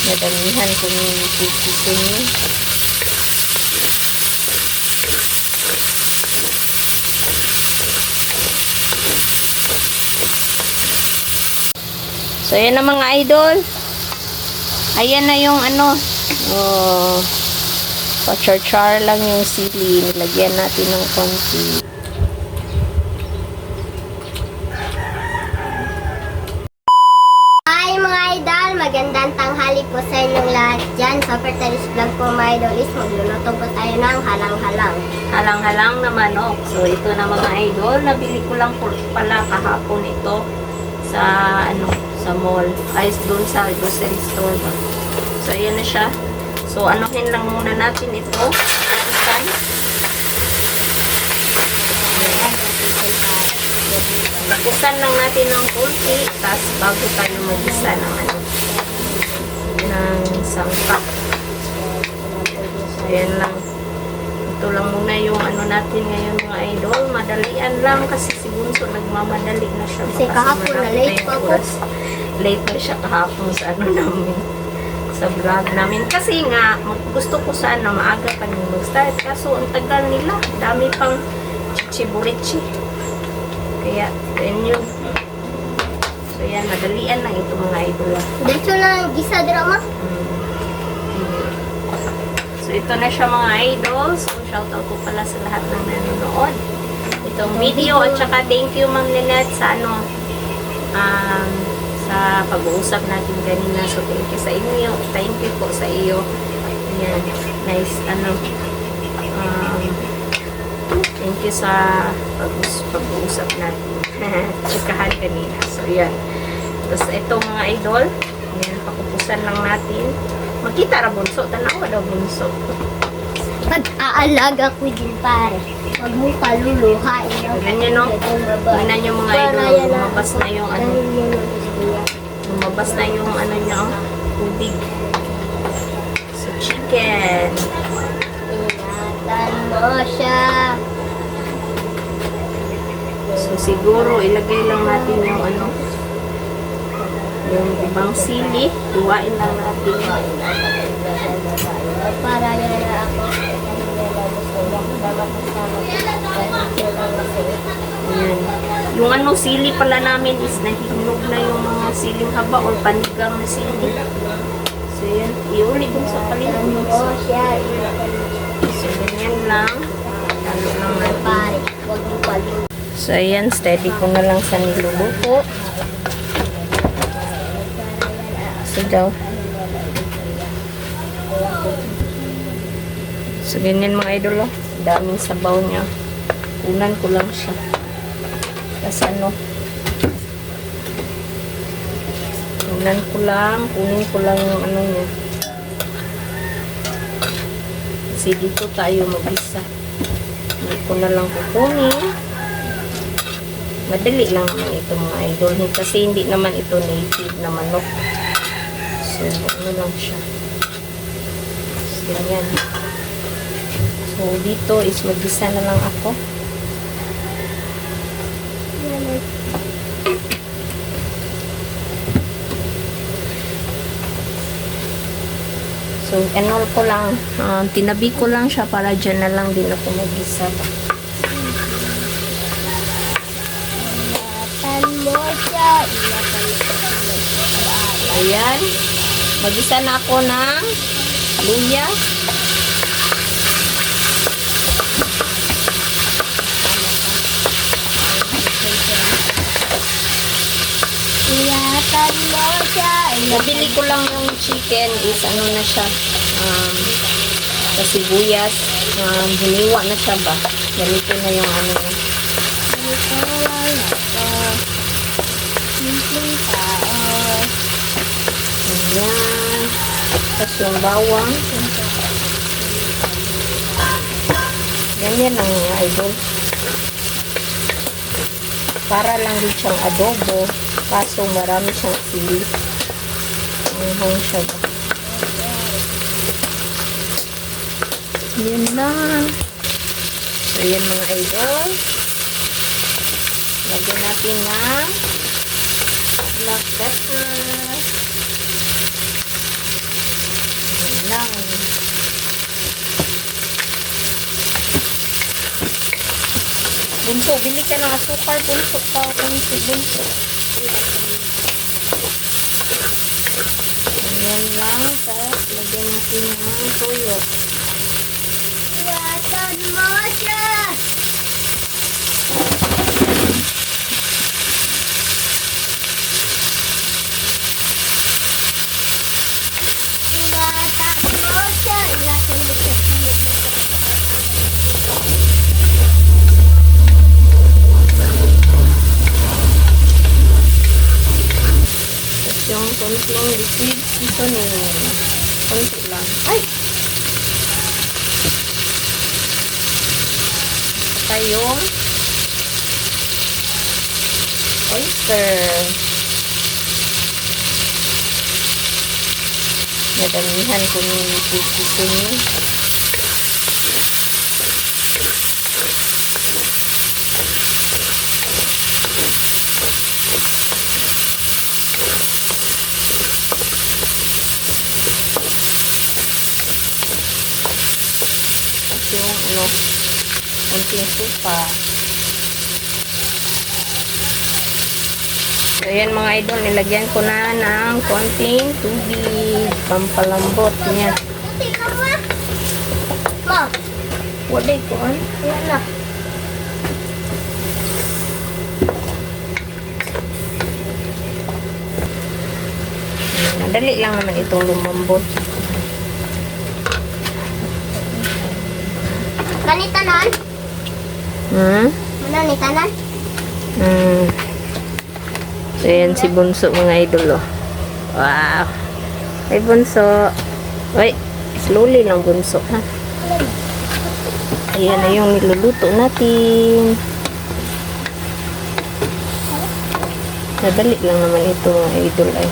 Nadamihan ko yung piso niyo. So, yan na mga idol. Ayan na yung ano. Oh, pa-char-char lang yung sili. Nilagyan natin ng konti. Hi mga idol! Magandang tanghali po sa inyong lahat dyan. Sa Fertalis Vlog po mga idol is magluluto po tayo ng halang-halang. Halang-halang na manok. So, ito na mga idol. Nabili ko lang pala kahapon ito sa ano, sa mall. Ay, doon sa grocery store ba. So, ayan na siya. So, anuhin lang muna natin ito. Tapusan lang natin ng konti. Tapos, bago tayo mag-isa ng ano, ng sangkap. So, ayan lang. Ito lang muna yung ano natin ngayon mga idol. Madalian lang kasi si Bunso nagmamadali na siya. Kasi kahapon na late pa po. Late na siya kahapon sa ano namin. Sa vlog namin. Kasi nga, gusto ko sana maaga pa nyung mag-start. Kaso ang tagal nila. Dami pang chichiburichi. Kaya, then yun. So yan, madalian lang ito mga idol. Dito na gisa drama. So, ito na siya mga idols. So, shoutout ko pala sa lahat ng nanonood. Itong video. At saka, thank you, Ma'am Lynette, sa ano, sa pag-uusap natin kanina. So, thank you sa inyo. Thank you po sa iyo. Ayan. Nice, ano, thank you sa pag-uusap natin. Tsikahan kanina. So, yan. Tapos, ito mga idol. Ayan, pakupusan lang natin. Makita ra bunso, tanawa daw bunso. Pag-aalaga ko din pare. Huwag mo kaluluhain. Ganyan no? Tingnan nyo mga idol, lumabas na yung ano. Lumabas na yung ano niya, tubig. So, chicken. Ingatan mo siya. So, siguro, ilagay lang natin yung ano, yung ibang sili. Iwain lang natin. Para yan na ako. Ayan. Yung ano, sili pala namin is nahinog na yung mga siling haba or panigang na sili. So, yan. Iuli dun sa palitan. Oo siya. So, ganyan lang. Lalo lang natin. Pare, huwag mo kaluluhain. So, ayan. Steady ko na lang sa niluluto. So, daw. So, ganyan mga idol, oh. Daming sabaw niya. Unan ko lang siya. Tapos ano, unan ko lang, kunin ko lang yung ano niya. Kasi dito tayo mag-isa. Hindi ko na lang kukunin. Madali lang naman ito mga idol. Kasi hindi naman ito native na manok. So, ano lang siya. So, ganyan. So, dito is mag-isa na lang ako. So, enol ko lang. Tinabi ko lang siya para dyan na lang din ako mag-isa. Ingatan mo siya. Ayan. Mag-isa na ako ng luya. Ingatan mo siya. Nabili ko lang yung chicken is ano na siya. Sa sibuyas. Hiniwa na siya ba. Ganito na yung ano niya. Ito lang ako. Simpleng tao. Ayan. Tapos yung bawang. Ganyan lang yung idol. Para lang din siyang adobo. Kaso marami siyang sili. Ang siya ba? Yan na. So, yan mga idol. Lagyan natin ng black pepper. Bunso, bili ka ng asukal. Bunso pa. Bunso. Ayan lang. Tapos, lagyan natin ng toyo. Iatan mo siya! Iatan mo siya! Ilatan mo siya. Tapos yung konting liquid seasoning. Konti lang. Ay! Saka yung oyster. Nadamihan ko ng liquid seasoning. Yung konting supa. So, ayan mga idol, nilagyan ko na ng konting tubig, pampalambot niya. Ito ka ma? Ma, Waday ko, ay. ayan na. Madali lang naman itong lumambot. Kanitanan? Hmm? Ano ni tanan? Hmm. So, ayan si Bunso mga idol, oh. Wow. Ay, Bunso. Ay, slowly lang, Bunso, ha? Ayan na yung niluluto natin. Nadali lang naman ito, mga idol, ay.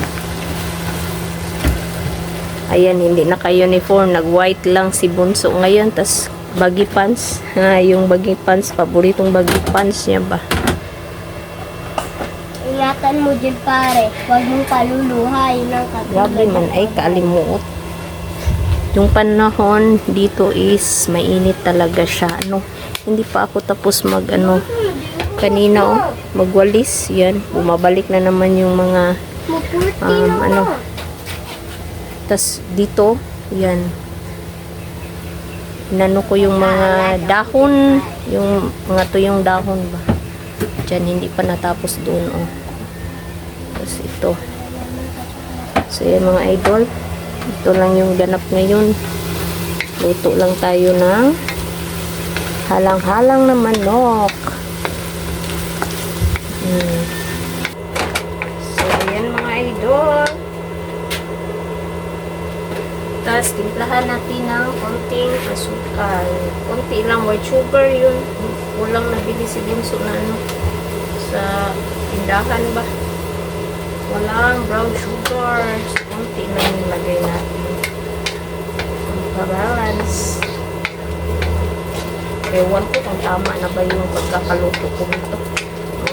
Ayan, hindi naka-uniform. Nag-white lang si Bunso ngayon. Tas baggy pants. Yung baggy pants. Paboritong baggy pants niya ba? Ingatan mo dyan pare. Huwag mong kaluluhay ng Grabe man ay kaalimuot. Yung panahon dito is mainit talaga siya. Hindi pa ako tapos kanina magwalis. Yan. Bumabalik na naman yung mga tas dito, yan. Inano ko yung mga dahon, yung mga tuyong dahon ba. Diyan, hindi pa natapos doon, oh. Tapos ito. So, yan mga idol. Ito lang yung ganap ngayon. Luto lang tayo ng halang-halang na manok. So, yan mga idol. Tapos, timplahan natin ng konting asukal. Konti lang, white sugar yun. Walang nabili si Bunso na sa tindahan ba. Walang brown sugar. So, konti lang nilagay natin. Balance. Ewan ko kung tama na ba yung pagkakaluto ko nito.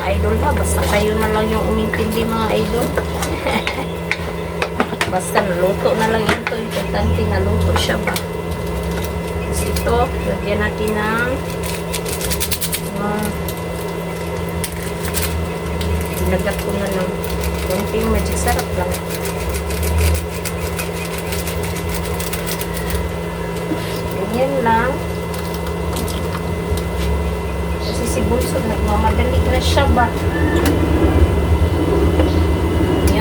Mga idol ha, basta kayo na lang yung umintindi mga idol. Basta naluto na lang ito. Importante naluto siya ba. Tapos ito, lagyan natin ng dinagat ko na ng konting magic sarap lang. Ganyan lang. Kasi si Bunso nagmamadali na siya ba.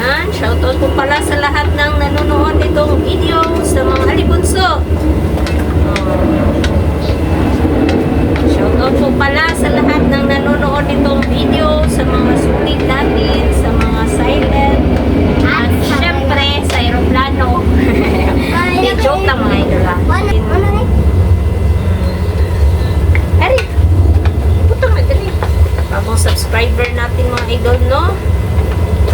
Yan, shoutout po pala sa lahat ng nanonood nitong video sa mga halibunso. Shoutout po pala sa lahat ng nanonood nitong video sa mga sulit natin, sa mga silent, at syempre sa aeroplano. Hindi, joke lang mga idol ha. Hari, putang na dali. Bagong subscriber natin mga idol, no?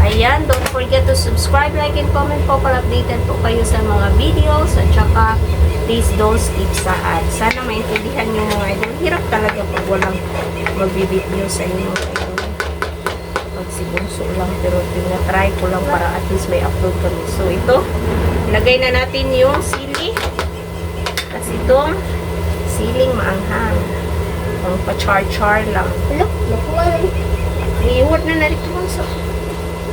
Ayan, don't forget to subscribe, like, and comment po para updated po kayo sa mga videos at saka please don't skip sa ads. Sana maintindihan nyo mga idol. Hirap talaga pag walang magbibideo sa inyo mga idol. Pag si Bunso lang, pero tinatry ko lang para at least may upload kami. So ito, lagay na natin yung sili. Tapos itong siling maanghang. Ang pa-char-char lang. Look, nakuha na ni. Iiwat na narito mo.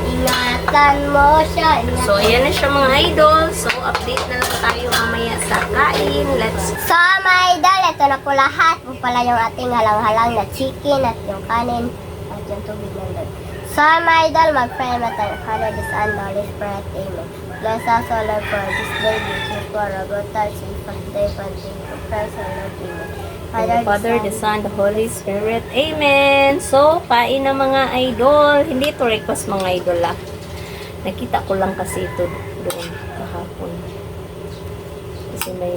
Ingatan mo siya. So, ayan na siya mga idol. So, update na lang tayo mamaya sa kain. Let's So, mga idol, ito na po lahat. Ito pala yung ating halang-halang na chicken at yung kanin at yung tubig nandun. So, mga idol, mag-pray na tayo. Father, the Son, the Holy Spirit, Amen. Bless us, O Lord, for this day, which for our good touch, and for the day, for the of Christ, our Lord, Amen. Father, the Son, the Holy Spirit. Amen! So, pain na mga idol. Hindi ito request mga idol ah. Nakita ko lang kasi ito doon kahapon. Kasi may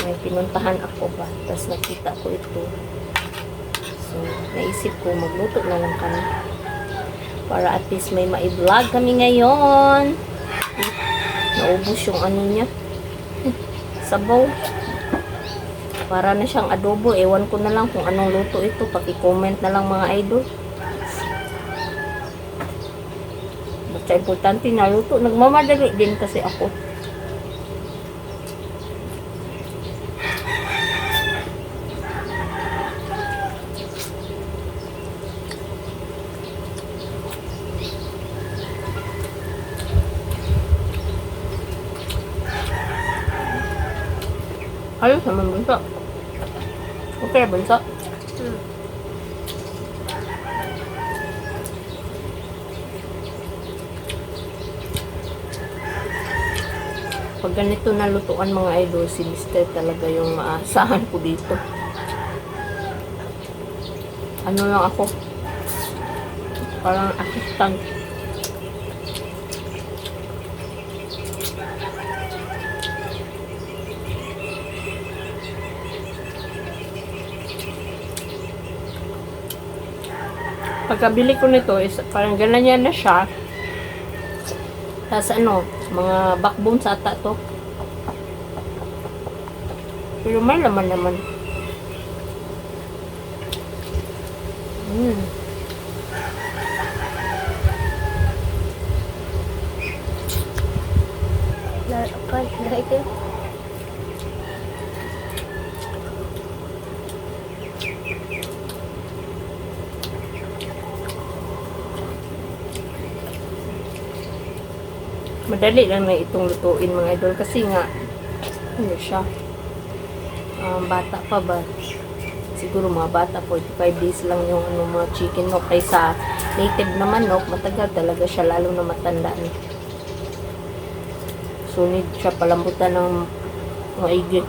may pinuntahan ako ba. Tapos nakita ko ito. So, naisip ko magluto na lang kami. Para at least may ma-vlog kami ngayon. Naubos yung niya. Sabaw. Para na siyang adobo. Ewan ko na lang kung anong luto ito. Paki-comment na lang mga idol. Basta importante na luto. Nagmamadali din kasi ako. Ayos naman bunso. Okay, bunso. Pag ganito na lutuan mga idol, si Mister talaga yung maasahan ko dito. Ano lang ako? Parang assistant. Pagkabili ko nito is parang ganyan na siya. Tapos mga backbone sa ata to. Pero may laman naman. Madali lang na itong lutuin mga idol kasi nga ano siya bata pa ba, siguro mga bata 45 days lang yung mga chicken nok, kaysa native na manok matagal talaga siya lalo na matanda na. So need siya palambutan ng maigi.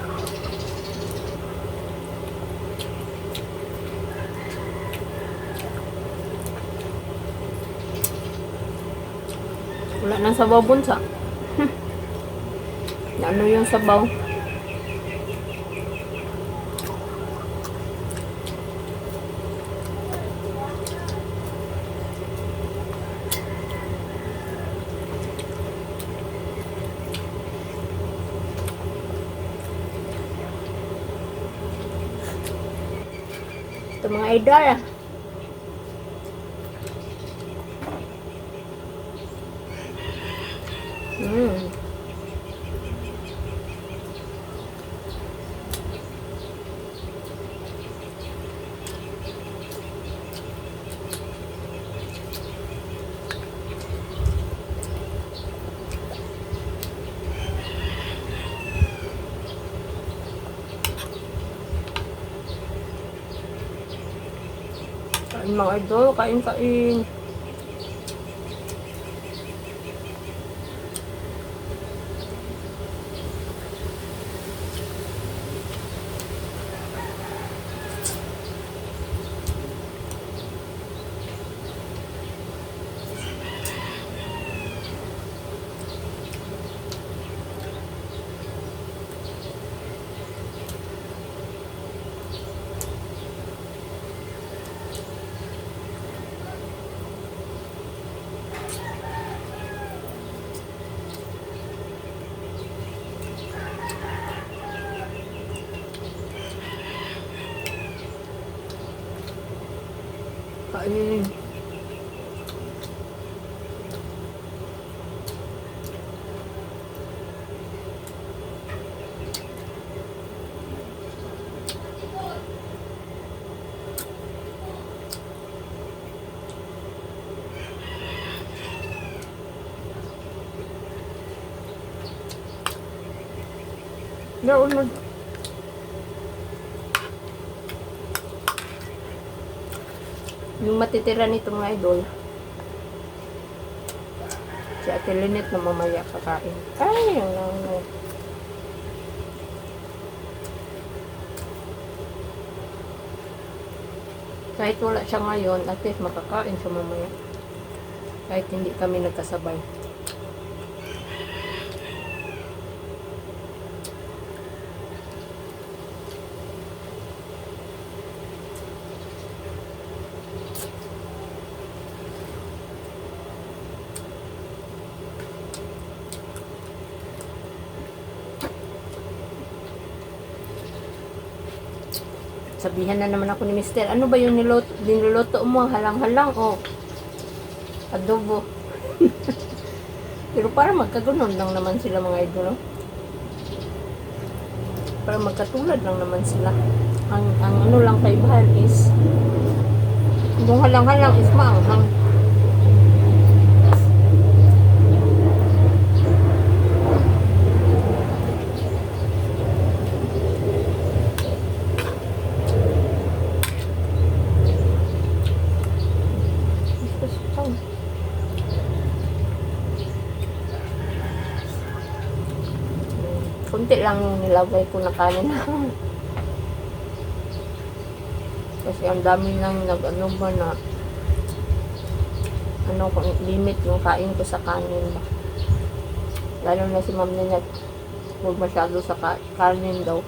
Wala nang sabaw bunsa. Ano yung sabaw? Ito mga idol ah. Kain mga idol, kain. Kain. Naunod. Yung matitira nito mga idol, si Ate Lynette na mamaya kakain. Ay, ang kahit wala siya ngayon, at least makakain siya mamaya. Kahit hindi kami nagkasabay. Sabihan na naman ako ni Mister, ano ba yung niluluto mo? Halang-halang o adobo? Pero para magkagunon lang naman sila mga idol, no? Para magkatulad lang naman sila. Ang ano lang kaibahan is, yung halang-halang is maanghang. Kunti lang yung nilagay ko na kanin. Kasi ang dami nang nag-ano ba na ano kung limit yung kain ko sa kanin ba. Lalo na si Ma'am Nanette, huwag masyado sa kanin daw.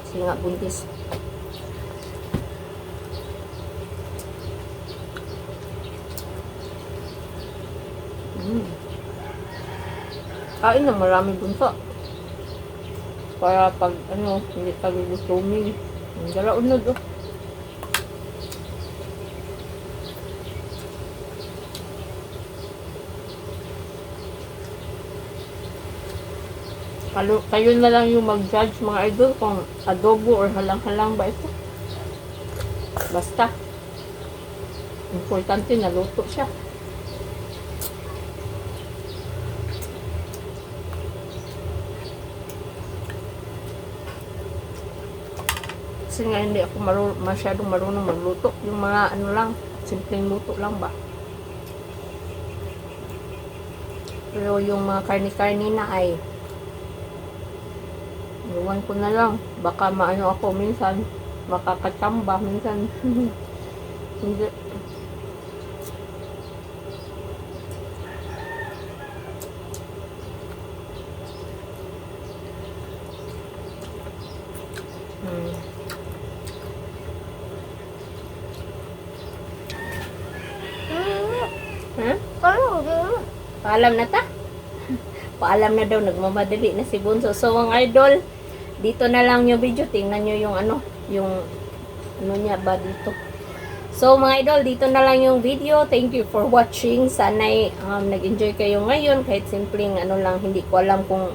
Kasi nga buntis. Kain na marami bunso. Para pag ano, hindi tayo gustumin. Ang dala unod oh. Kayo na lang yung mag-judge mga idol kung adobo or halang-halang ba ito. Basta. Importante na luto siya. Kasi nga hindi ako masyadong marunong magluto. Yung mga ano lang, simpleng luto lang ba. Pero yung mga karni-karni na ay iwan ko na lang. Baka maano ako minsan, makakachamba minsan. Hindi. Paalam na ta? Paalam na daw, nagmamadali na si Bunso. So, ang idol, dito na lang yung video. Tingnan nyo yung ano niya ba dito. So, mga idol, dito na lang yung video. Thank you for watching. Sana'y nag-enjoy kayo ngayon. Kahit simpleng ano lang, hindi ko alam kung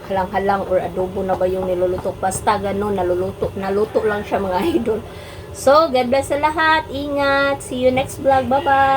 halang-halang or adobo na ba yung niluluto. Basta ganun, naluto lang siya mga idol. So, God bless sa lahat. Ingat. See you next vlog. Bye-bye.